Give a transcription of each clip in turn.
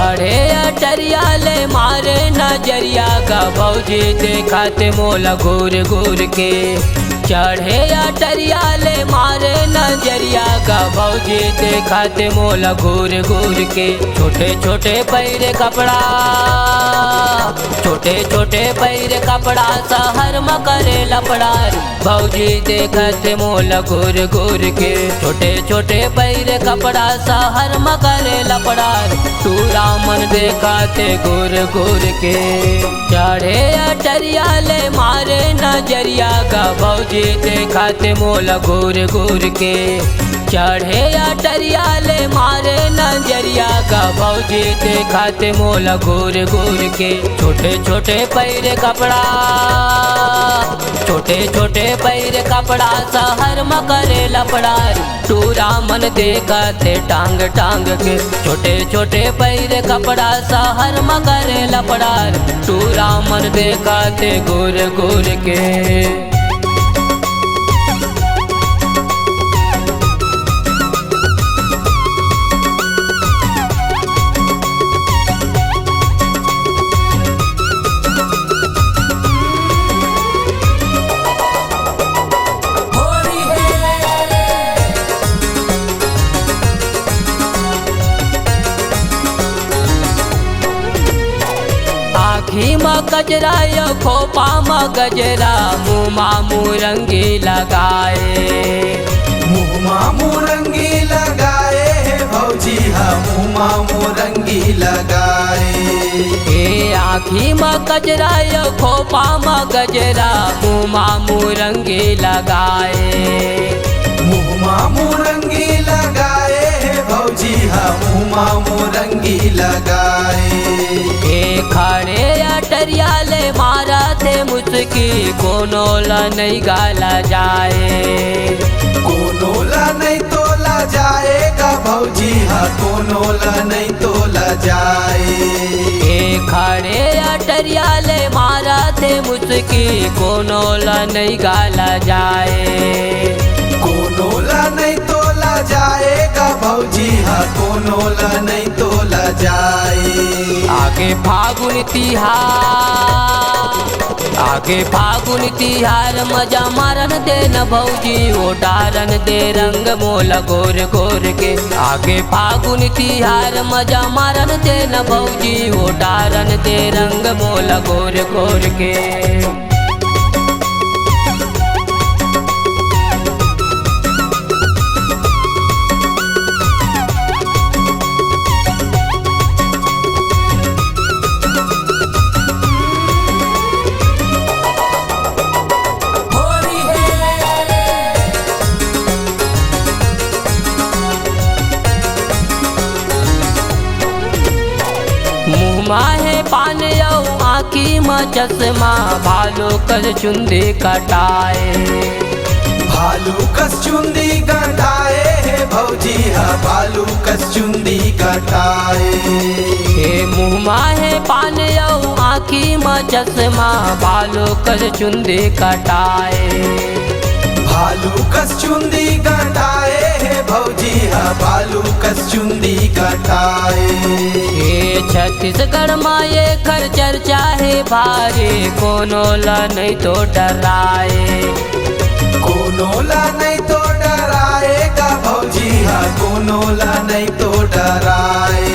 चढ़े अटरिया ले मारे नजरिया का भौजी देखत मोला घूर घूर के। चढ़े अटरिया ले मारे नजरिया का भौजी देखत मोला घूर घूर के। छोटे छोटे पैरे कपड़ा, छोटे छोटे पैरे कपड़ा शहर में करे लपड़ा भौजी देखत मोला घूर घूर के। छोटे छोटे पैरे कपड़ा शहर में करे लपड़ा तू रामन देखते घूर घूर के। चढ़े अटरिया ले मारे नजरिया का भौजी देखते मोला घूर घूर के। चढ़े अटरिया ले मारे नजरिया का भौजी देखते मोला घूर घूर के। छोटे छोटे पैरे कपड़ा, छोटे छोटे पैरे कपड़ा शहर में करे लपड़ा तू रामन देखते टांग टांग के। छोटे छोटे पैरे कपड़ा शहर में करे लपड़ा तू रामन देखते घूर घूर के। आँखी में गजरा यो खोपा में गजरा मुँह मुरंगी लगाए। मुँह मुरंगी लगाए है भौजी हाँ मुँह मुरंगी लगाए। ए आँखी में गजरा यो खोपा में गजरा मुँह मुरंगी लगाए। मुँह मुरंगी लगाए है भौजी हाँ मुँह मुरंगी लगाए। खड़े अटरिया ले मारा थे मुझकी कोनो ला नहीं गाला जाए। कोनो ला नहीं तोला जाएगा भौजी हाँ कोनो ला नहीं तोला जाए। खड़े अटरिया ले मारा थे मुझकी कोनो ला नहीं गाला जाए। कोनो ला नहीं तोला जाएगा भौजी हाँ कोनो ला नहीं तोला जाए। आगे फागुन तिहार, आगे फागुन तिहार मजा मारन दे न भौजी ओ डारन दे रंग मोला गोर गोर के। आगे फागुन तिहार मजा मारन दे न भौजी ओ डारन दे रंग मोला गोर गोर के। माहे पान यौ आँखी में चश्मा भालू कस चुंदी कटाए। भालू कस चुंदी कटाए है भौजी हाँ भालू कस चुंदी कटाए। मुँह माहे पान यौ आँखी में चश्मा भालू कस चुंदी कटाए। भालू कस चुंदी कटाए है भौजी हाँ भालू कस चुंदी कटाए। छत्तीसगढ़ में ये खर चर्चा है भारी कोनो ला नहीं तो डराए। कोनो ला नहीं तो डराएगा भौजी हाँ कोनो ला नहीं तो डराए।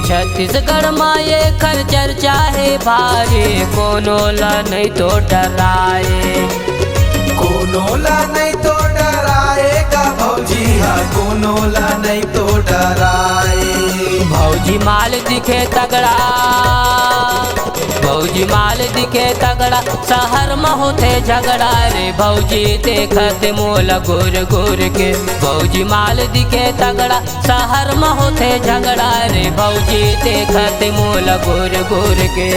छत्तीसगढ़ में ये खर चर्चा है भारी कोनो ला नहीं तो डराए। कोनो ला नहीं तो डराएगा भौजी हाँ कोनो ला नहीं तो डराए। भौजी माल दिखे तगड़ा, भौजी माल दिखे तगड़ा शहर में होते झगड़ा रे भौजी देखत मोला गोर गोर के। भौजी माल दिखे तगड़ा शहर में होते झगड़ा रे भौजी देखत मोला गोर गोर के।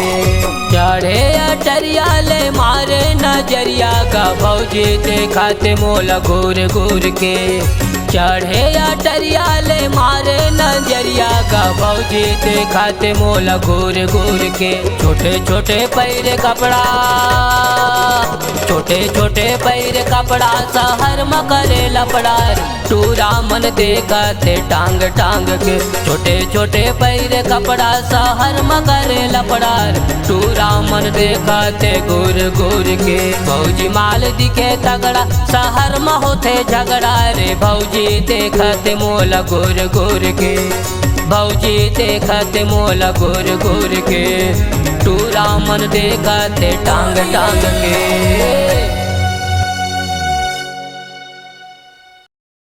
चढ़े अटरिया ले मारे नजरिया का भौजी देखत मोला गोर गोर के। चढ़े अटरिया ले मारे नजरिया का भौजी भौजी देखते मोल घूर घूर के। छोटे छोटे पैर कपड़ा, छोटे छोटे पैर कपड़ा शहर में करे लपड़ा। टूरा मन देखते टांग टांग के। छोटे छोटे पैर कपड़ा शहर में करे लपड़ा। टूरा मन देखते घूर घूर के। भौजी माल दिखे तगड़ा शहर में होते झगड़ा रे। भौजी देखते मोल घूर घूर के। भौजी देखते मोल घूर घूर के। टूरा मन देखते टांग टांग के।